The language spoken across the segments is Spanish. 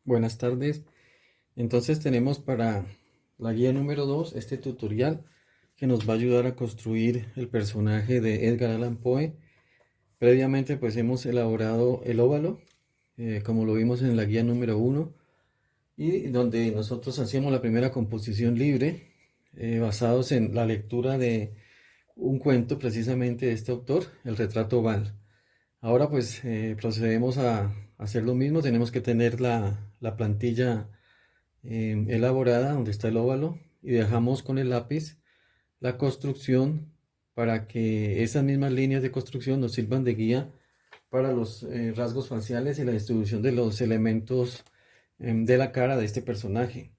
Buenas tardes. Entonces tenemos para la guía número 2 este tutorial que nos va a ayudar a construir el personaje de Edgar Allan Poe. Previamente pues hemos elaborado el óvalo, como lo vimos en la guía número 1, y donde nosotros hacíamos la primera composición libre, basados en la lectura de un cuento precisamente de este autor, El retrato oval. Ahora pues procedemos a hacer lo mismo. Tenemos que tener la plantilla elaborada donde está el óvalo, y dejamos con el lápiz la construcción para que esas mismas líneas de construcción nos sirvan de guía para los rasgos faciales y la distribución de los elementos de la cara de este personaje.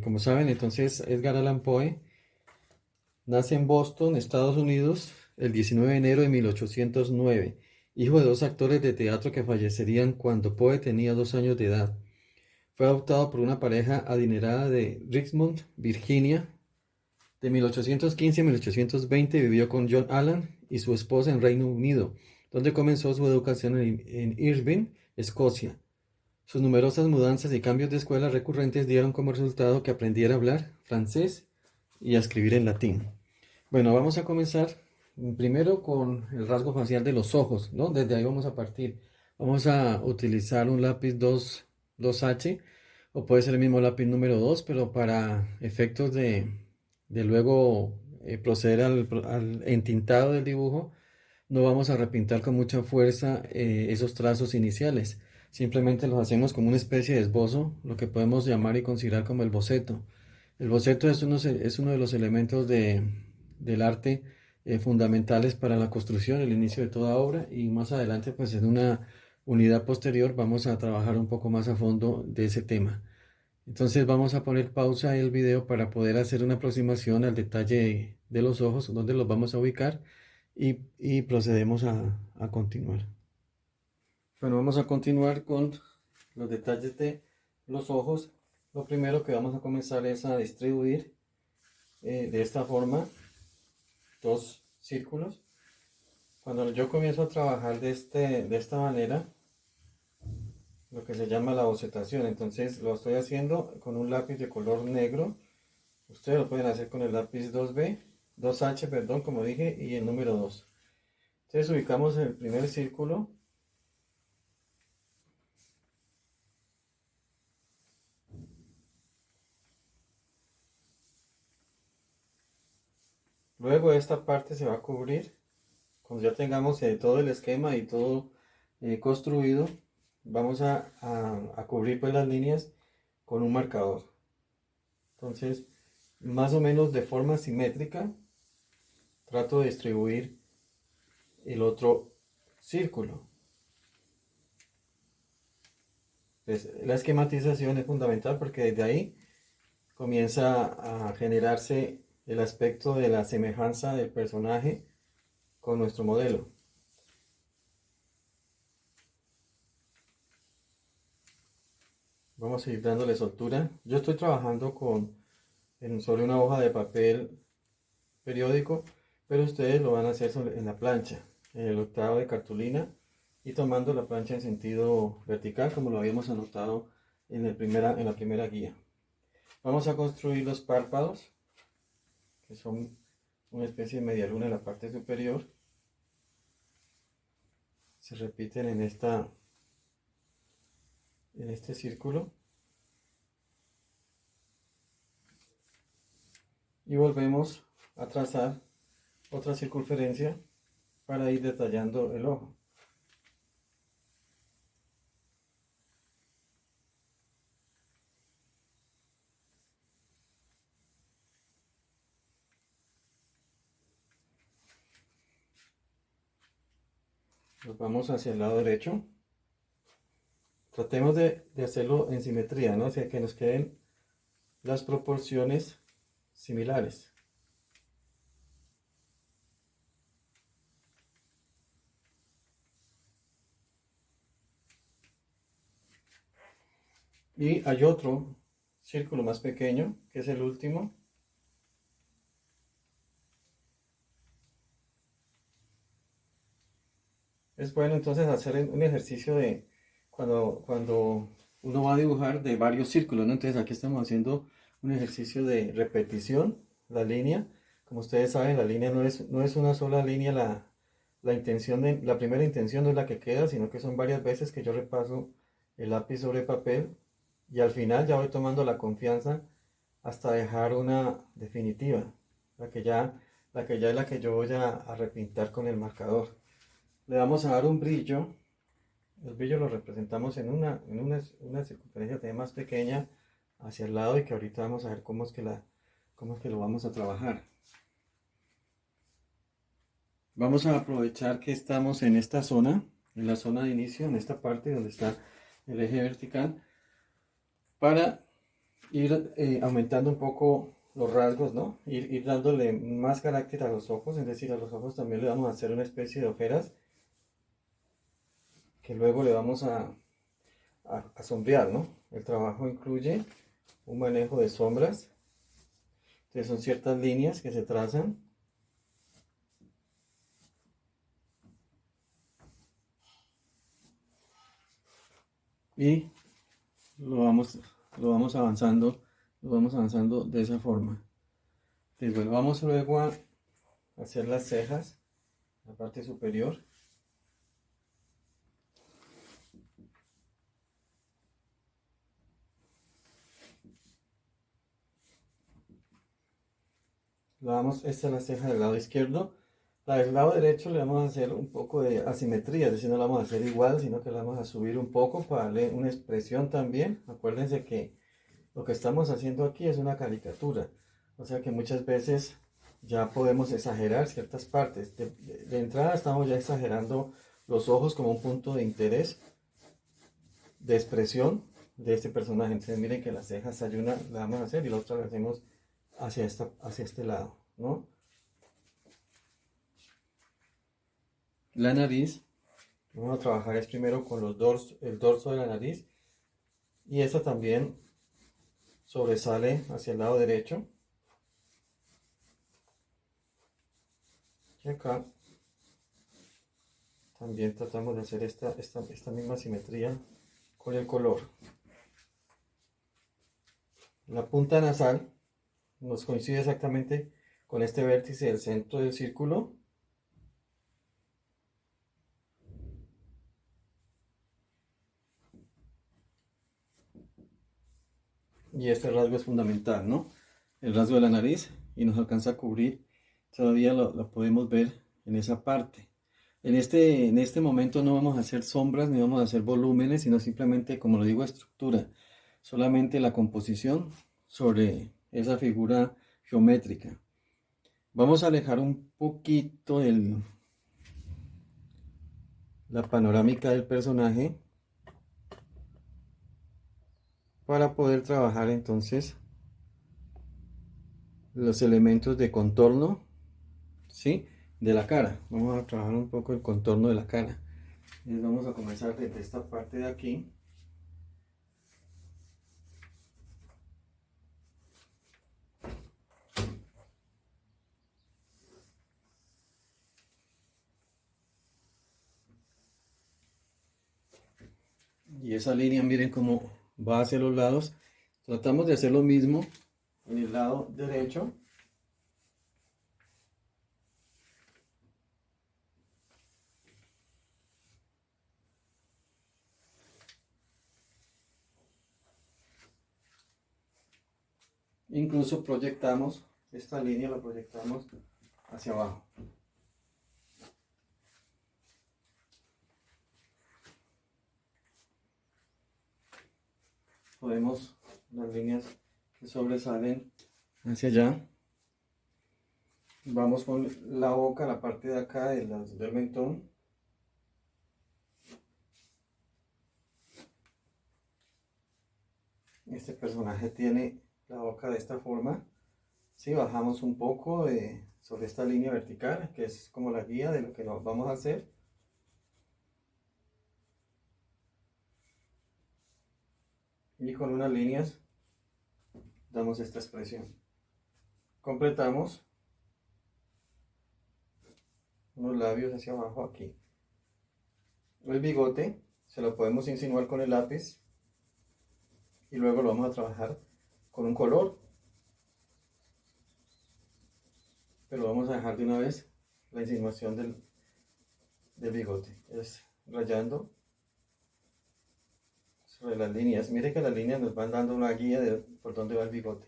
Como saben, entonces Edgar Allan Poe nace en Boston, Estados Unidos, el 19 de enero de 1809, hijo de dos actores de teatro que fallecerían cuando Poe tenía 2 años de edad. Fue adoptado por una pareja adinerada de Richmond, Virginia. De 1815 a 1820 vivió con John Allan y su esposa en Reino Unido, donde comenzó su educación en Irvine, Escocia. Sus numerosas mudanzas y cambios de escuela recurrentes dieron como resultado que aprendiera a hablar francés y a escribir en latín. Bueno, vamos a comenzar primero con el rasgo facial de los ojos, ¿no? Desde ahí vamos a partir. Vamos a utilizar un lápiz 2H, o puede ser el mismo lápiz número 2, pero para efectos de luego proceder al entintado del dibujo, no vamos a repintar con mucha fuerza esos trazos iniciales. Simplemente los hacemos como una especie de esbozo, lo que podemos llamar y considerar como el boceto. El boceto es uno de los elementos del arte fundamentales para la construcción, el inicio de toda obra, y más adelante, pues en una unidad posterior, vamos a trabajar un poco más a fondo de ese tema. Entonces vamos a poner pausa en el video para poder hacer una aproximación al detalle de los ojos, donde los vamos a ubicar, y procedemos a continuar. Bueno, vamos a continuar con los detalles de los ojos. Lo primero que vamos a comenzar es a distribuir de esta forma dos círculos. Cuando yo comienzo a trabajar de esta manera, lo que se llama la bocetación, entonces lo estoy haciendo con un lápiz de color negro. Ustedes lo pueden hacer con el lápiz 2H, perdón, como dije, y el número 2. Entonces ubicamos el primer círculo. Luego esta parte se va a cubrir. Cuando ya tengamos todo el esquema y todo construido, vamos a cubrir pues las líneas con un marcador. Entonces, más o menos de forma simétrica, trato de distribuir el otro círculo. Pues, la esquematización es fundamental porque desde ahí comienza a generarse el aspecto de la semejanza del personaje con nuestro modelo. Vamos a ir dándole soltura. Yo estoy trabajando sobre una hoja de papel periódico, pero ustedes lo van a hacer en la plancha, en el octavo de cartulina, y tomando la plancha en sentido vertical, como lo habíamos anotado en la primera guía. Vamos a construir los párpados, que son una especie de media luna en la parte superior. Se repiten en este círculo. Y volvemos a trazar otra circunferencia para ir detallando el ojo. Nos vamos hacia el lado derecho. Tratemos de hacerlo en simetría, ¿no? O sea, que nos queden las proporciones similares. Y hay otro círculo más pequeño, que es el último. Es bueno entonces hacer un ejercicio de cuando uno va a dibujar de varios círculos, ¿no? Entonces aquí estamos haciendo un ejercicio de repetición, la línea. Como ustedes saben, la línea no es una sola línea, la primera intención no es la que queda, sino que son varias veces que yo repaso el lápiz sobre papel y al final ya voy tomando la confianza hasta dejar una definitiva, la que ya, la que es la que yo voy a repintar con el marcador. Le vamos a dar un brillo. El brillo lo representamos en una circunferencia también más pequeña hacia el lado y que ahorita vamos a ver cómo es que lo vamos a trabajar. Vamos a aprovechar que estamos en esta zona, en la zona de inicio, en esta parte donde está el eje vertical, para ir aumentando un poco los rasgos, ¿no? Ir dándole más carácter a los ojos, es decir, a los ojos también le vamos a hacer una especie de ojeras que luego le vamos a sombrear, ¿no? El trabajo incluye un manejo de sombras, entonces son ciertas líneas que se trazan y lo vamos, lo vamos avanzando, lo vamos avanzando de esa forma. Entonces, bueno, vamos luego a hacer las cejas, la parte superior. Esta es la ceja del lado izquierdo. La del lado derecho le vamos a hacer un poco de asimetría, es decir, no la vamos a hacer igual, sino que la vamos a subir un poco para darle una expresión también. Acuérdense que lo que estamos haciendo aquí es una caricatura, o sea que muchas veces ya podemos exagerar ciertas partes. De entrada estamos ya exagerando los ojos como un punto de interés, de expresión de este personaje. Entonces miren que las cejas hay una la vamos a hacer y la otra la hacemos hacia este lado, ¿no? La nariz, vamos a trabajar es primero con el dorso de la nariz y esta también sobresale hacia el lado derecho. Y acá también tratamos de hacer esta misma simetría con el color. La punta nasal nos coincide exactamente con este vértice del centro del círculo. Y este rasgo es fundamental, ¿no? El rasgo de la nariz y nos alcanza a cubrir, todavía lo podemos ver en esa parte. En este momento no vamos a hacer sombras ni vamos a hacer volúmenes, sino simplemente, como lo digo, estructura. Solamente la composición sobre esa figura geométrica. Vamos a alejar un poquito la panorámica del personaje para poder trabajar entonces los elementos de contorno, ¿sí? De la cara. Vamos a trabajar un poco el contorno de la cara. Entonces vamos a comenzar desde esta parte de aquí. Y esa línea, miren cómo va hacia los lados. Tratamos de hacer lo mismo en el lado derecho. Incluso proyectamos esta línea, la proyectamos hacia abajo. Podemos las líneas que sobresalen hacia allá. Vamos con la boca, la parte de acá del mentón. Este personaje tiene la boca de esta forma. Si bajamos un poco sobre esta línea vertical, que es como la guía de lo que nos vamos a hacer. Y con unas líneas damos esta expresión. Completamos unos labios hacia abajo aquí. El bigote se lo podemos insinuar con el lápiz. y luego lo vamos a trabajar con un color, pero vamos a dejar de una vez la insinuación del bigote, es rayando sobre las líneas. Mire que las líneas nos van dando una guía de por dónde va el bigote,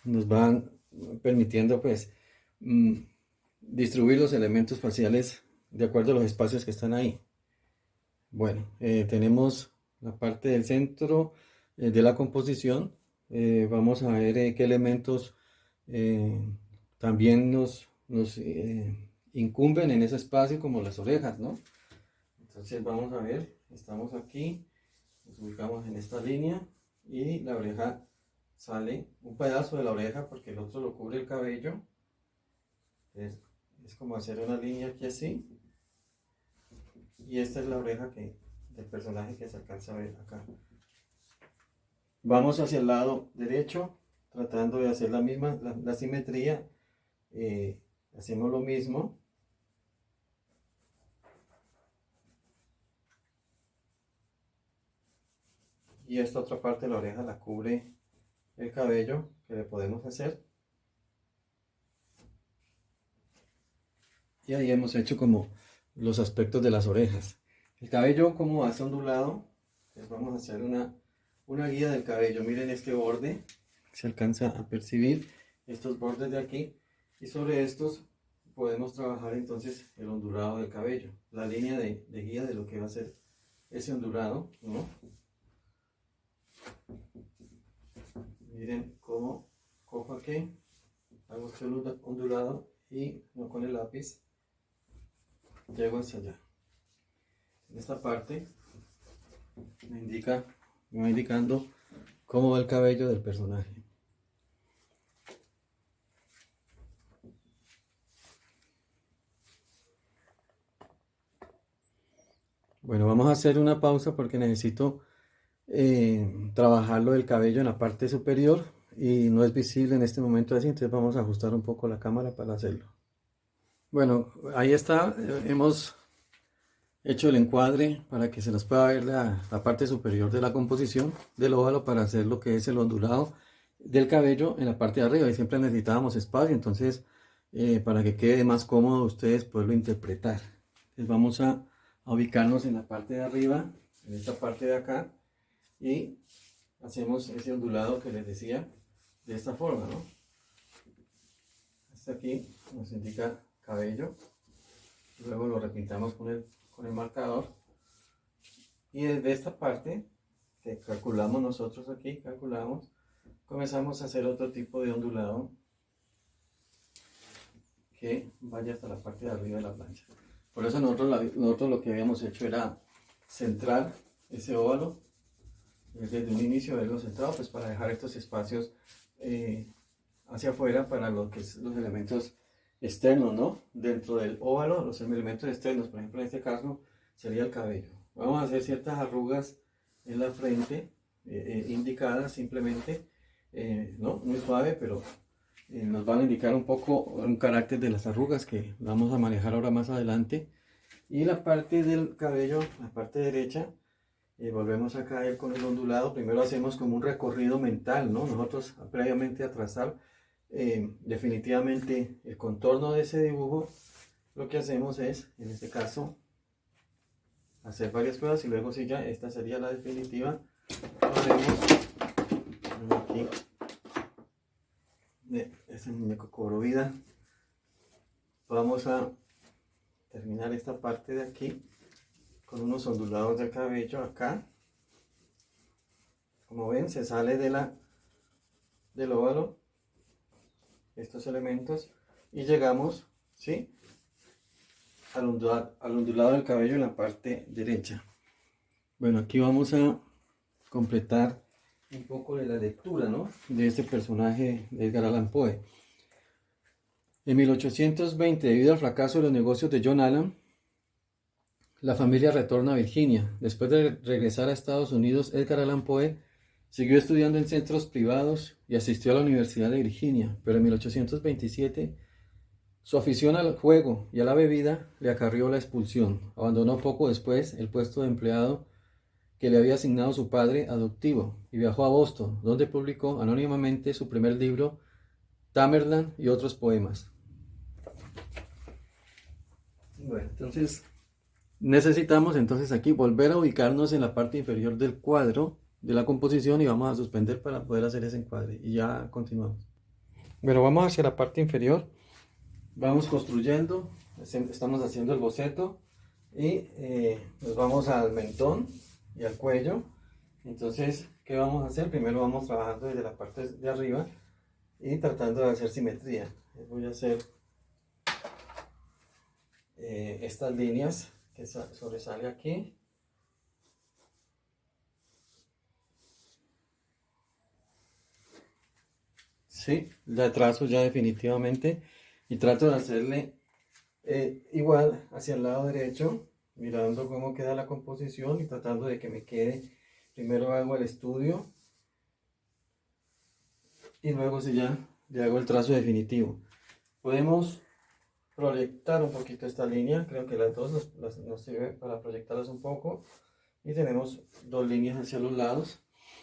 nos van permitiendo pues distribuir los elementos faciales de acuerdo a los espacios que están ahí. Bueno, tenemos la parte del centro de la composición. Vamos a ver qué elementos también nos incumben en ese espacio, como las orejas, ¿no? Entonces vamos a ver, estamos aquí, nos ubicamos en esta línea y la oreja sale un pedazo de la oreja porque el otro lo cubre el cabello. Es como hacer una línea aquí así. Y esta es la oreja del personaje que se alcanza a ver acá. Vamos hacia el lado derecho, tratando de hacer la simetría. Hacemos lo mismo. Y esta otra parte de la oreja la cubre el cabello que le podemos hacer. Y ahí hemos hecho como los aspectos de las orejas. El cabello como hace ondulado, pues vamos a hacer una guía del cabello. Miren este borde, se alcanza a percibir estos bordes de aquí, y sobre estos podemos trabajar entonces el ondulado del cabello, la línea de guía de lo que va a ser ese ondulado, ¿no? Miren cómo cojo aquí, hago este ondulado y no con el lápiz llego hacia allá. En esta parte me va indicando cómo va el cabello del personaje. Bueno, vamos a hacer una pausa porque necesito trabajarlo del cabello en la parte superior y no es visible en este momento así, entonces vamos a ajustar un poco la cámara para hacerlo. Bueno, ahí está, hemos hecho el encuadre para que se nos pueda ver la parte superior de la composición del óvalo para hacer lo que es el ondulado del cabello en la parte de arriba, y siempre necesitábamos espacio, entonces para que quede más cómodo ustedes poderlo interpretar. Entonces vamos a ubicarnos en la parte de arriba, en esta parte de acá, y hacemos ese ondulado que les decía de esta forma, ¿no? Hasta aquí nos indica cabello, luego lo repintamos con el marcador, y desde esta parte que calculamos nosotros aquí, comenzamos a hacer otro tipo de ondulado que vaya hasta la parte de arriba de la plancha. Por eso nosotros lo que habíamos hecho era centrar ese óvalo desde un inicio, haberlo centrado, pues para dejar estos espacios hacia afuera para lo que es los elementos externos, ¿no? Dentro del óvalo, los elementos externos, por ejemplo en este caso sería el cabello. Vamos a hacer ciertas arrugas en la frente, indicadas simplemente, no muy suave, pero nos van a indicar un poco un carácter de las arrugas que vamos a manejar ahora más adelante. Y la parte del cabello, la parte derecha, volvemos a caer con el ondulado. Primero hacemos como un recorrido mental, ¿no? Nosotros previamente a trazar definitivamente el contorno de ese dibujo, lo que hacemos es, en este caso, hacer varias pruebas y luego si ya esta sería la definitiva, ponemos aquí, este muñeco cobró vida. Vamos a terminar esta parte de aquí con unos ondulados del cabello acá. Como ven, se sale del óvalo estos elementos y llegamos, ¿sí?, al ondulado del cabello en la parte derecha. Bueno, aquí vamos a completar un poco de la lectura, ¿no?, de este personaje de Edgar Allan Poe. En 1820, debido al fracaso de los negocios de John Allan, la familia retorna a Virginia. Después de regresar a Estados Unidos, Edgar Allan Poe siguió estudiando en centros privados y asistió a la Universidad de Virginia, pero en 1827 su afición al juego y a la bebida le acarrió la expulsión. Abandonó poco después el puesto de empleado que le había asignado su padre adoptivo y viajó a Boston, donde publicó anónimamente su primer libro, Tamerlane y otros poemas. Bueno, entonces necesitamos entonces aquí volver a ubicarnos en la parte inferior del cuadro de la composición y vamos a suspender para poder hacer ese encuadre y ya continuamos. Bueno, vamos hacia la parte inferior, vamos construyendo, estamos haciendo el boceto y nos vamos al mentón y al cuello. Entonces, ¿qué vamos a hacer? Primero vamos trabajando desde la parte de arriba y tratando de hacer simetría. Voy a hacer estas líneas que sobresale aquí. Sí, la trazo ya definitivamente y trato de hacerle igual hacia el lado derecho, mirando cómo queda la composición y tratando de que me quede. Primero hago el estudio y luego si ya le hago el trazo definitivo. Podemos proyectar un poquito esta línea, creo que las dos nos sirve para proyectarlas un poco. Y tenemos dos líneas hacia los lados,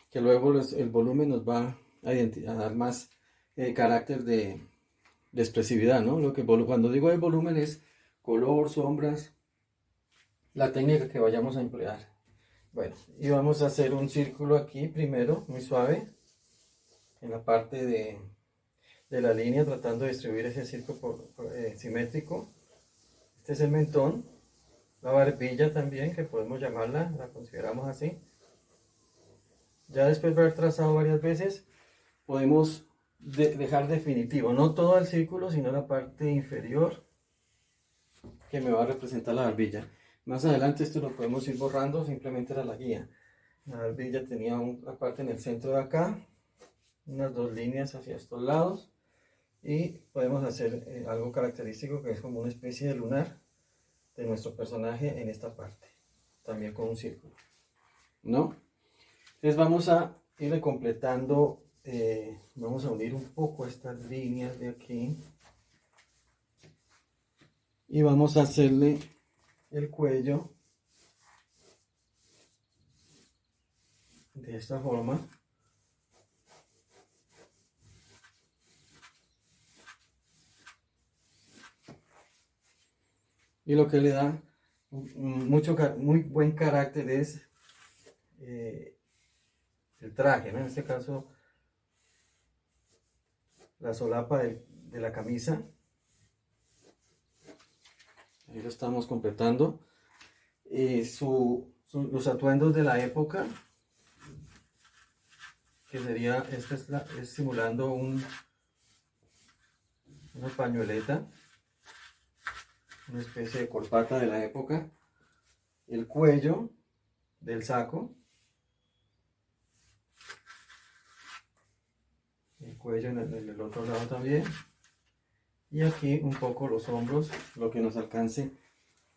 que luego el volumen nos va a dar más carácter de expresividad, ¿no? Cuando digo el volumen es color, sombras, la técnica que vayamos a emplear. Bueno, y vamos a hacer un círculo aquí primero, muy suave, en la parte de la línea, tratando de distribuir ese círculo simétrico. Este es el mentón, la barbilla también, que podemos llamarla, la consideramos así. Ya después de haber trazado varias veces, podemos dejar definitivo, no todo el círculo, sino la parte inferior que me va a representar la barbilla. Más adelante esto lo podemos ir borrando, simplemente era la guía. La barbilla tenía una parte en el centro de acá, unas dos líneas hacia estos lados, y podemos hacer algo característico que es como una especie de lunar de nuestro personaje en esta parte, también con un círculo, ¿no? Entonces vamos a ir completando, vamos a unir un poco estas líneas de aquí y vamos a hacerle el cuello de esta forma. Y lo que le da muy buen carácter es el traje, ¿no? En este caso la solapa de la camisa. Ahí lo estamos completando. Los atuendos de la época, que sería, es simulando una pañoleta, una especie de corbata de la época. El cuello del saco, el cuello en el otro lado también, y aquí un poco los hombros, lo que nos alcance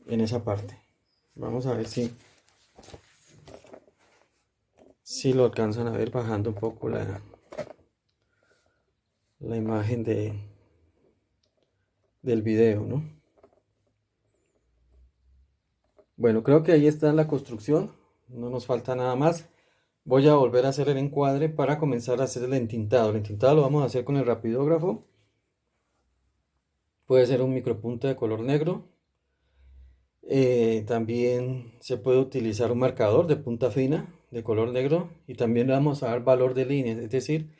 en esa parte. Vamos a ver si lo alcanzan a ver bajando un poco la imagen del video, ¿no? Bueno, creo que ahí está la construcción, no nos falta nada más. Voy a volver a hacer el encuadre para comenzar a hacer el entintado. El entintado lo vamos a hacer con el rapidógrafo. Puede ser un micropunto de color negro. También se puede utilizar un marcador de punta fina de color negro y también le vamos a dar valor de líneas, es decir,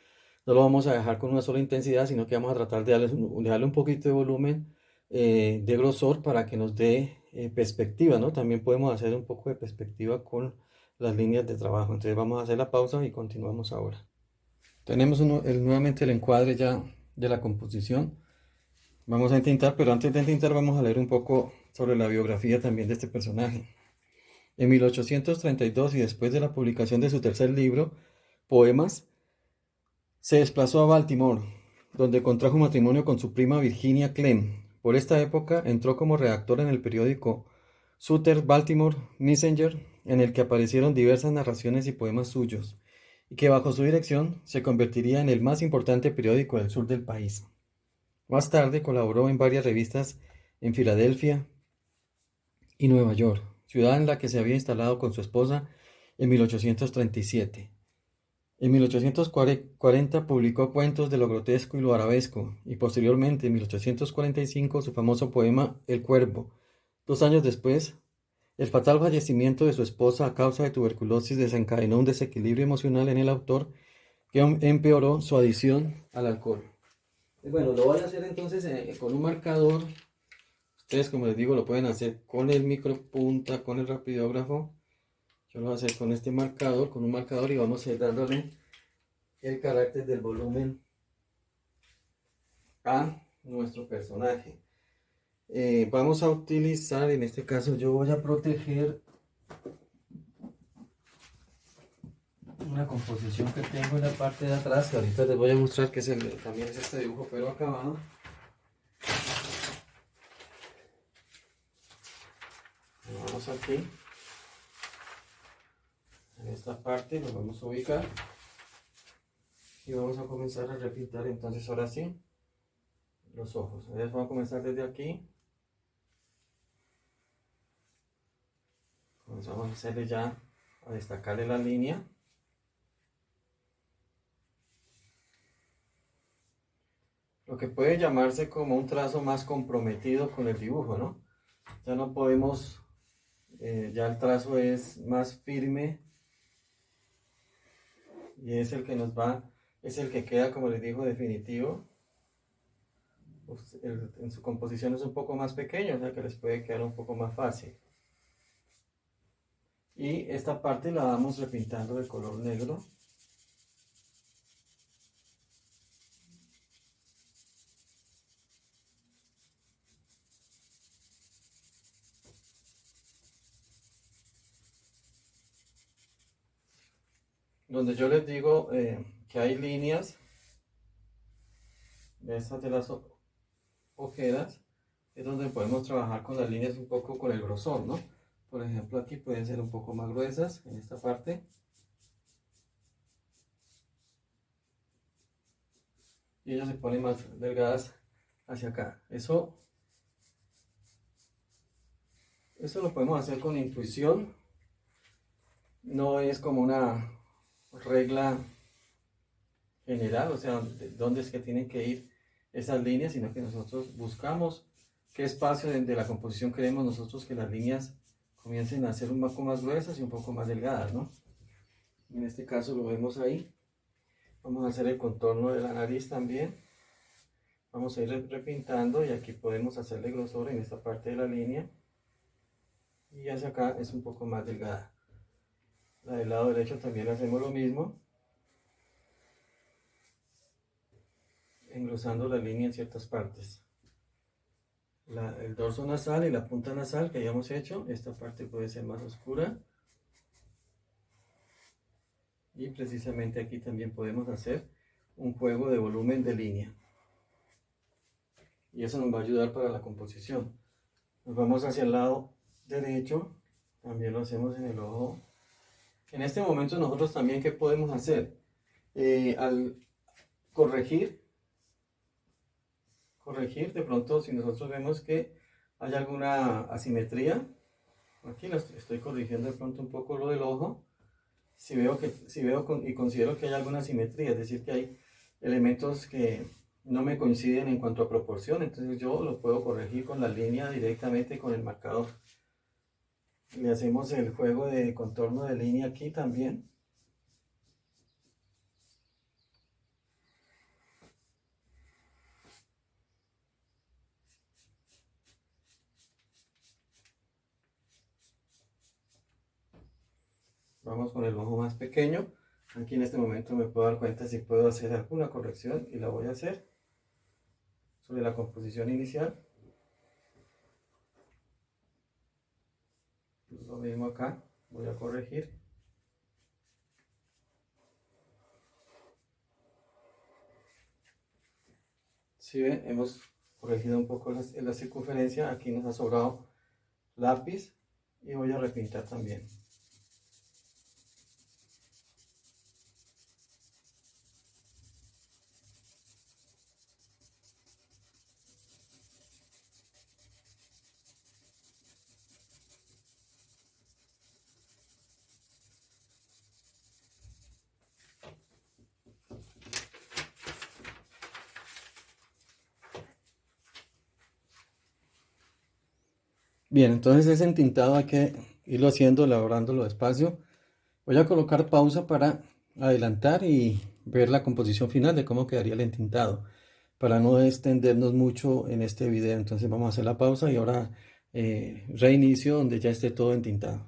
no lo vamos a dejar con una sola intensidad, sino que vamos a tratar de darle un poquito de volumen, de grosor, para que nos dé perspectiva, ¿no? También podemos hacer un poco de perspectiva con las líneas de trabajo. Entonces vamos a hacer la pausa y continuamos ahora. Tenemos nuevamente el encuadre ya de la composición. Vamos a entintar, pero antes de entintar vamos a leer un poco sobre la biografía también de este personaje. En 1832 y después de la publicación de su tercer libro, Poemas, se desplazó a Baltimore, donde contrajo matrimonio con su prima Virginia Clem. Por esta época entró como redactor en el periódico Sutter Baltimore Messenger, en el que aparecieron diversas narraciones y poemas suyos, y que bajo su dirección se convertiría en el más importante periódico del sur del país. Más tarde colaboró en varias revistas en Filadelfia y Nueva York, ciudad en la que se había instalado con su esposa en 1837. En 1840 publicó cuentos de lo grotesco y lo arabesco, y posteriormente, en 1845, su famoso poema El Cuervo. 2 años después, el fatal fallecimiento de su esposa a causa de tuberculosis desencadenó un desequilibrio emocional en el autor que empeoró su adicción al alcohol. Bueno, lo voy a hacer entonces con un marcador. Ustedes, como les digo, lo pueden hacer con el micropunta, con el rapidógrafo. Yo lo voy a hacer con este marcador, con un marcador, y vamos a ir dándole el carácter del volumen a nuestro personaje. Vamos a utilizar, en este caso yo voy a proteger una composición que tengo en la parte de atrás, que ahorita les voy a mostrar, que también es este dibujo pero acabado. Vamos aquí, en esta parte nos vamos a ubicar y vamos a comenzar a repintar entonces ahora sí los ojos. Entonces vamos a comenzar desde aquí. Comenzamos a hacerle ya, a destacarle la línea. Lo que puede llamarse como un trazo más comprometido con el dibujo, ¿no? Ya no podemos, ya el trazo es más firme y es el que nos va, es el que queda, como les digo, definitivo. Pues, en su composición es un poco más pequeño, o sea que les puede quedar un poco más fácil. Y esta parte la vamos repintando de color negro. Donde yo les digo que hay líneas de estas de las ojeras, es donde podemos trabajar con las líneas un poco con el grosor, ¿no? Por ejemplo, aquí pueden ser un poco más gruesas en esta parte. Y ellas se ponen más delgadas hacia acá. Eso lo podemos hacer con intuición. No es como una regla general, o sea, dónde es que tienen que ir esas líneas, sino que nosotros buscamos qué espacio de la composición queremos nosotros que las líneas comiencen a ser un poco más gruesas y un poco más delgadas, ¿no? En este caso lo vemos ahí. Vamos a hacer el contorno de la nariz también. Vamos a ir repintando y aquí podemos hacerle grosor en esta parte de la línea. Y hacia acá es un poco más delgada. La del lado derecho también hacemos lo mismo, engrosando la línea en ciertas partes. El dorso nasal y la punta nasal que hayamos hecho, esta parte puede ser más oscura. Y precisamente aquí también podemos hacer un juego de volumen de línea. Y eso nos va a ayudar para la composición. Nos vamos hacia el lado derecho, también lo hacemos en el ojo. En este momento nosotros también, ¿qué podemos hacer? Al corregir, de pronto si nosotros vemos que hay alguna asimetría, aquí estoy corrigiendo de pronto un poco lo del ojo. Si veo y considero que hay alguna asimetría, es decir, que hay elementos que no me coinciden en cuanto a proporción, entonces yo lo puedo corregir con la línea directamente con el marcador. Le hacemos el juego de contorno de línea aquí también. Vamos con el ojo más pequeño. Aquí en este momento me puedo dar cuenta si puedo hacer alguna corrección y la voy a hacer sobre la composición inicial. Lo mismo acá, voy a corregir. Si ven, hemos corregido un poco la circunferencia. Aquí nos ha sobrado lápiz y voy a repintar también. Bien, entonces ese entintado hay que irlo haciendo, elaborándolo despacio. Voy a colocar pausa para adelantar y ver la composición final de cómo quedaría el entintado, para no extendernos mucho en este video. Entonces vamos a hacer la pausa y ahora reinicio donde ya esté todo entintado.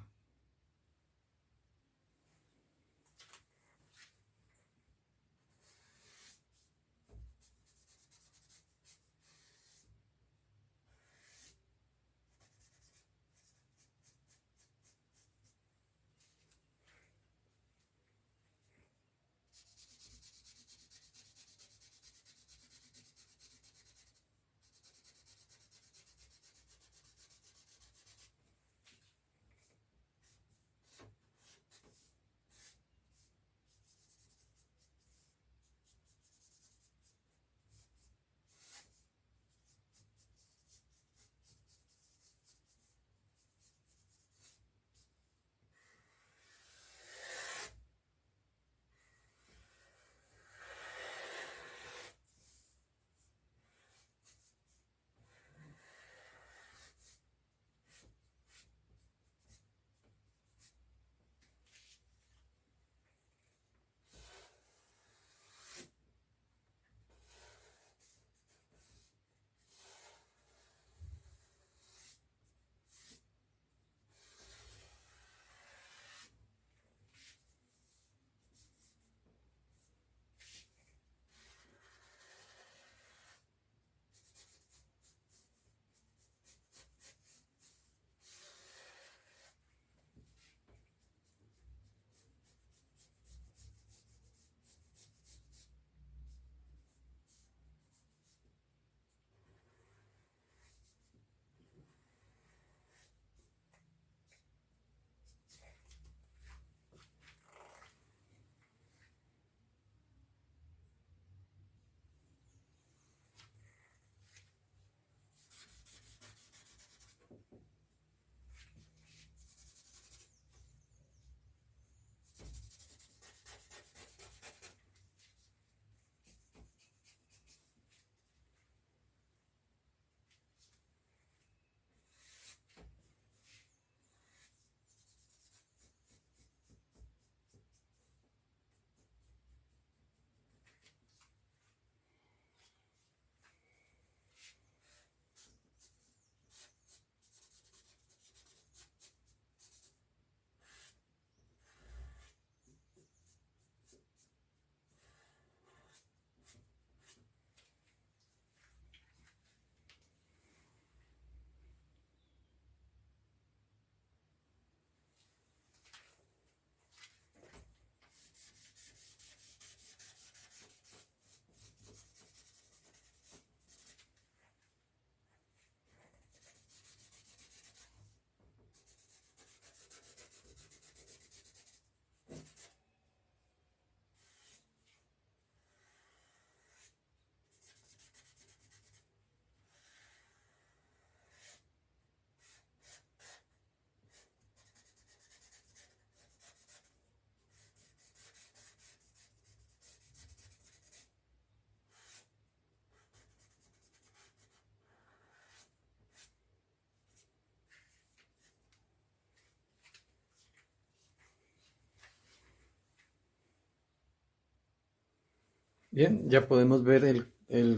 Bien, ya podemos ver el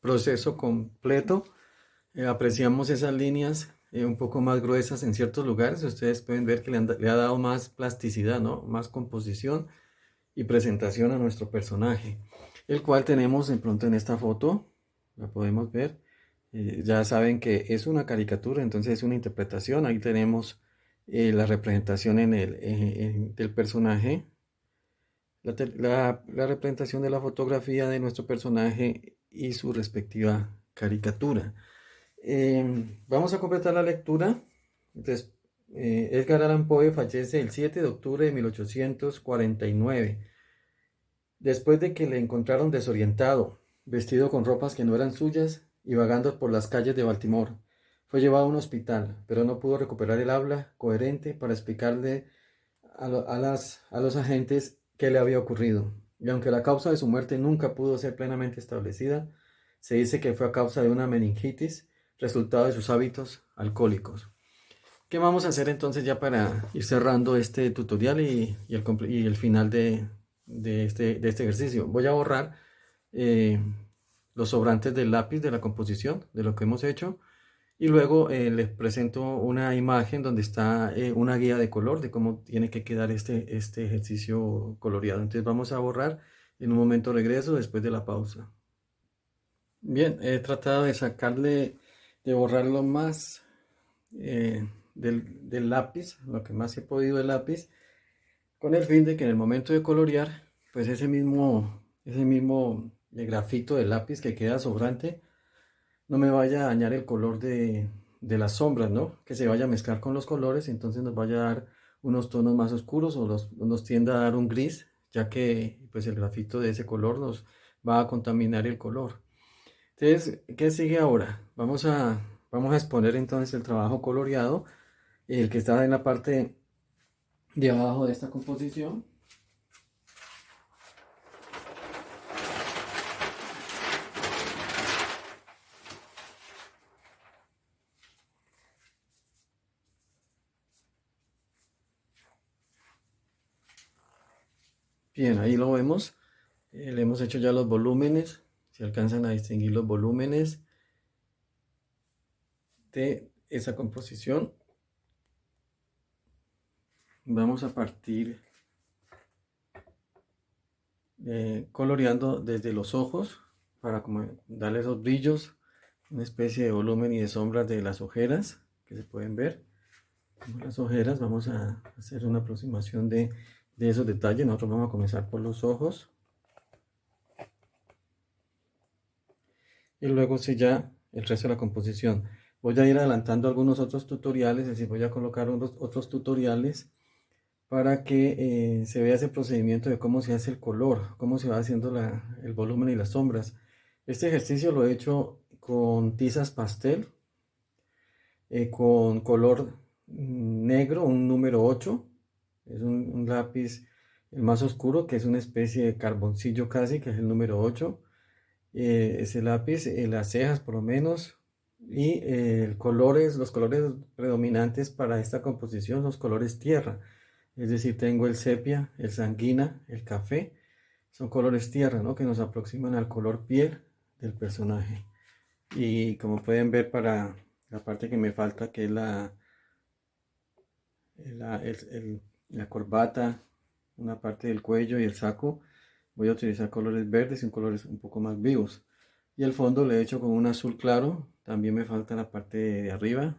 proceso completo. Apreciamos esas líneas un poco más gruesas en ciertos lugares. Ustedes pueden ver que le ha dado más plasticidad, ¿no? Más composición y presentación a nuestro personaje, el cual tenemos de pronto en esta foto, la podemos ver. Ya saben que es una caricatura, entonces es una interpretación. Ahí tenemos la representación del personaje, la representación de la fotografía de nuestro personaje y su respectiva caricatura. Vamos a completar la lectura. Entonces, Edgar Allan Poe fallece el 7 de octubre de 1849, después de que le encontraron desorientado, vestido con ropas que no eran suyas y vagando por las calles de Baltimore. Fue llevado a un hospital, pero no pudo recuperar el habla coherente para explicarle a los agentes qué le había ocurrido. Y aunque la causa de su muerte nunca pudo ser plenamente establecida, se dice que fue a causa de una meningitis resultado de sus hábitos alcohólicos. ¿Qué vamos a hacer entonces ya para ir cerrando este tutorial y el final de este ejercicio? Voy a borrar eh, los sobrantes del lápiz de la composición, de lo que hemos hecho, y luego les presento una imagen donde está una guía de color de cómo tiene que quedar este ejercicio coloreado. Entonces vamos a borrar, en un momento regreso después de la pausa. Bien, he tratado de de borrar lo más del lápiz, lo que más he podido del lápiz, con el fin de que en el momento de colorear, pues ese mismo grafito del lápiz que queda sobrante, no me vaya a dañar el color de las sombras, ¿no? Que se vaya a mezclar con los colores, entonces nos vaya a dar unos tonos más oscuros o nos tienda a dar un gris, ya que pues el grafito de ese color nos va a contaminar el color. Entonces, ¿qué sigue ahora? Vamos a exponer entonces el trabajo coloreado, el que está en la parte de abajo de esta composición. Bien, ahí lo vemos. Le hemos hecho ya los volúmenes. Se alcanzan a distinguir los volúmenes de esa composición. Vamos a partir coloreando desde los ojos para como darle esos brillos, una especie de volumen y de sombras de las ojeras que se pueden ver. Las ojeras, vamos a hacer una aproximación de esos detalles. Nosotros vamos a comenzar por los ojos y luego sí ya el resto de la composición. Voy a ir adelantando algunos otros tutoriales, es decir, voy a colocar otros tutoriales para que se vea ese procedimiento de cómo se hace el color, cómo se va haciendo el volumen y las sombras. Este ejercicio lo he hecho con tizas pastel, con color negro, un número 8, es un lápiz el más oscuro, que es una especie de carboncillo casi, que es el número 8. Ese lápiz, las cejas por lo menos, y los colores predominantes para esta composición, los colores tierra. Es decir, tengo el sepia, el sanguina, el café, son colores tierra, ¿no? Que nos aproximan al color piel del personaje. Y como pueden ver, para la parte que me falta, que es la corbata, una parte del cuello y el saco, voy a utilizar colores verdes y colores un poco más vivos. Y el fondo le he hecho con un azul claro, también me falta la parte de arriba,